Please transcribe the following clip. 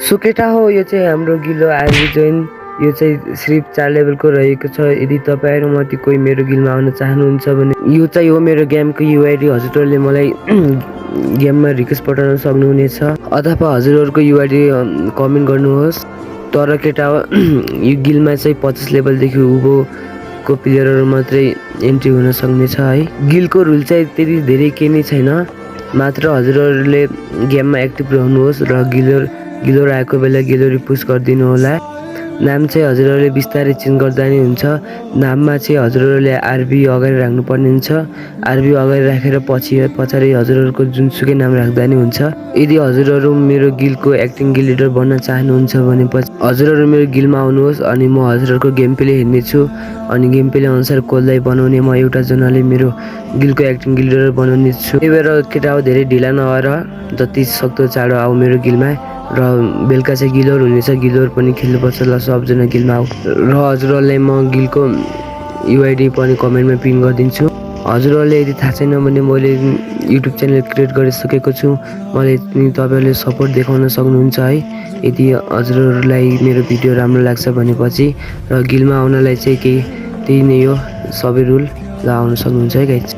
So केटा हो यो चाहिँ हाम्रो गिलो आरबी जोइन यो चाहिँ सिर्फ 4 लेभलको रहेको छ। यदि तपाईहरु मध्ये कोही मेरो गिलमा आउन चाहनुहुन्छ भने यो चाहिँ हो मेरो गेमको युआइडी। हजुरहरुले मलाई गेममा रिक्वेस्ट पठाउन सक्नुहुनेछ अथवा हजुरहरुको युआइडी कमेन्ट गर्नुहोस्। तर केटा हो यो गिलमा चाहिँ 25 लेभलदेखि उँभोको प्लेयरहरु मात्रै एन्ट्री हुन सक्नेछ है। गिलको रुल चाहिँ त्यति धेरै केही नै छैन, मात्र हजुरहरुले गेममा एक्टिभ रहनुहोस् र गिलोर आएको बेला गिलोरी पुश गरिदिनु होला। नाम चाहिँ हजुरहरुले बिस्तारै चेन्ज गर्दा नि हुन्छ। नाममा चाहिँ हजुरहरुले आरबी अगाडि राख्नु पर्ने हुन्छ। आरबी अगाडि राखेर पछाडि हजुरहरुको जुनसुकै नाम राख्दा नि हुन्छ। यदि हजुरहरु मेरो गिलको एक्टिङ गिल लिडर बन्न चाहनुहुन्छ भने हजुरहरु मेरो गिलमा आउनुहोस् अनि म हजुरहरुको गेम प्ले हेर्ने छु अनि गेम प्ले अनुसार कसलाई बनाउने म एउटा जनाले मेरो गिलको एक्टिङ गिल लिडर बनाउने छु। त्यही भएर केटा हो धेरै ढिला नभएर जति सक्दो चाँडो आऊ मेरो गिलमा। र बेलुका चाहिँ गिलोर हुनेछ, गिलोर पनि खेल्नुपर्छ। ल सबजना गिलमा आऊ र हजुरहरुलाई म गिलको युआइडी पनि कमेन्टमा पिन गरिदिन्छु। हजुरहरुले यदि थाहा छैन भने मैले युट्युब च्यानल क्रिएट गरिसकेको छु। मलाई तपाईहरुले सपोर्ट देखाउन सक्नुहुन्छ है। यदि हजुरहरुलाई मेरो भिडियो राम्रो लाग्छ भनेपछि र गिलमा आउनलाई चाहिँ त्यही नै हो सबै रुल। ल आउन सक्नुहुन्छ है गाइस।